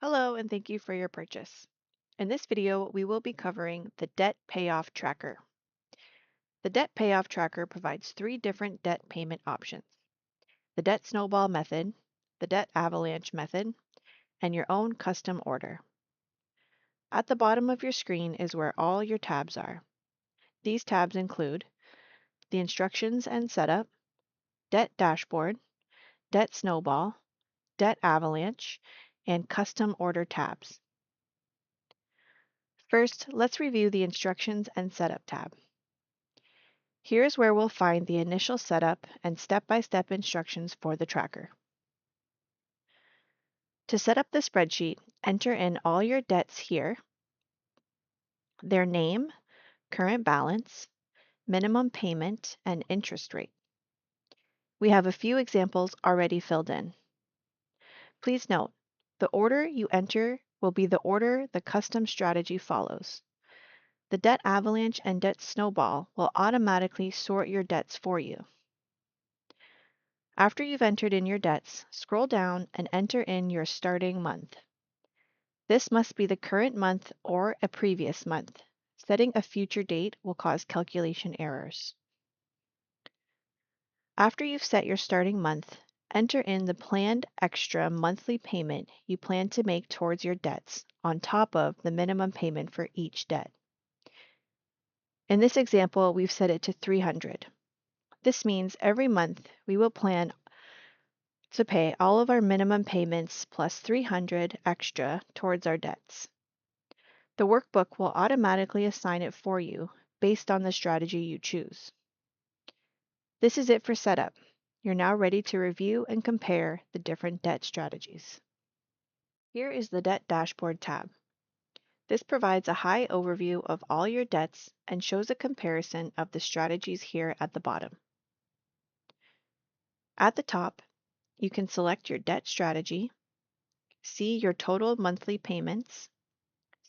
Hello, and thank you for your purchase. In this video, we will be covering the Debt Payoff Tracker. The Debt Payoff Tracker provides three different debt payment options: the Debt Snowball method, the Debt Avalanche method, and your own custom order. At the bottom of your screen is where all your tabs are. These tabs include the Instructions and Setup, Debt Dashboard, Debt Snowball, Debt Avalanche, and Custom Order tabs. First, let's review the Instructions and Setup tab. Here's where we'll find the initial setup and step-by-step instructions for the tracker. To set up the spreadsheet, enter in all your debts here, their name, current balance, minimum payment, and interest rate. We have a few examples already filled in. Please note, the order you enter will be the order the custom strategy follows. The Debt Avalanche and Debt Snowball will automatically sort your debts for you. After you've entered in your debts, scroll down and enter in your starting month. This must be the current month or a previous month. Setting a future date will cause calculation errors. After you've set your starting month, enter in the planned extra monthly payment you plan to make towards your debts on top of the minimum payment for each debt. In this example, we've set it to $300. This means every month we will plan to pay all of our minimum payments plus $300 extra towards our debts. The workbook will automatically assign it for you based on the strategy you choose. This is it for setup. You're now ready to review and compare the different debt strategies. Here is the Debt Dashboard tab. This provides a high overview of all your debts and shows a comparison of the strategies here at the bottom. At the top, you can select your debt strategy, see your total monthly payments,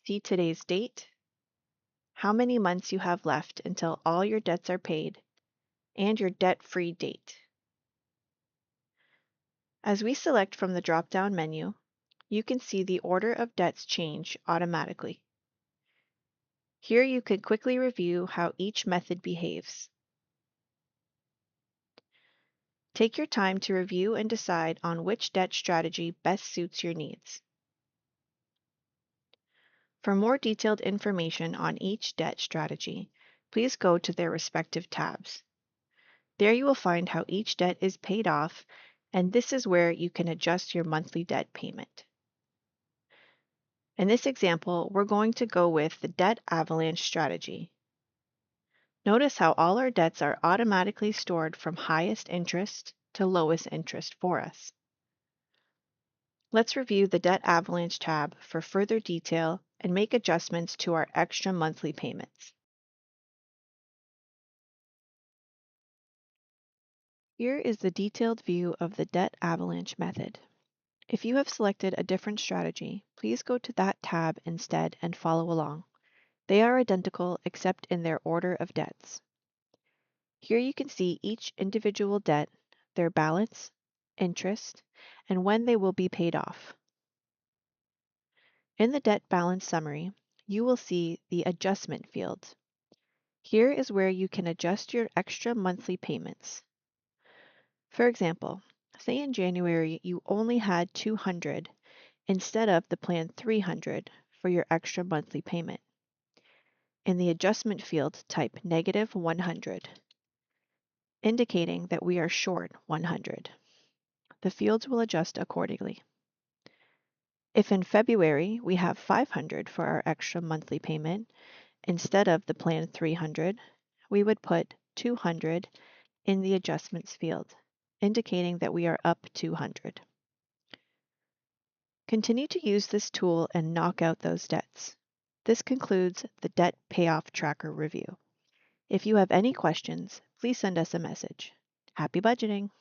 see today's date, how many months you have left until all your debts are paid, and your debt-free date. As we select from the drop-down menu, you can see the order of debts change automatically. Here you can quickly review how each method behaves. Take your time to review and decide on which debt strategy best suits your needs. For more detailed information on each debt strategy, please go to their respective tabs. There you will find how each debt is paid off, and this is where you can adjust your monthly debt payment. In this example, we're going to go with the Debt Avalanche strategy. Notice how all our debts are automatically stored from highest interest to lowest interest for us. Let's review the Debt Avalanche tab for further detail and make adjustments to our extra monthly payments. Here is the detailed view of the Debt Avalanche method. If you have selected a different strategy, please go to that tab instead and follow along. They are identical except in their order of debts. Here you can see each individual debt, their balance, interest, and when they will be paid off. In the debt balance summary, you will see the adjustment field. Here is where you can adjust your extra monthly payments. For example, say in January you only had $200 instead of the planned $300 for your extra monthly payment. In the adjustment field, type -100, indicating that we are short $100. The fields will adjust accordingly. If in February we have $500 for our extra monthly payment instead of the planned $300, we would put $200 in the adjustments field, indicating that we are up $200. Continue to use this tool and knock out those debts. This concludes the Debt Payoff Tracker review. If you have any questions, please send us a message. Happy budgeting!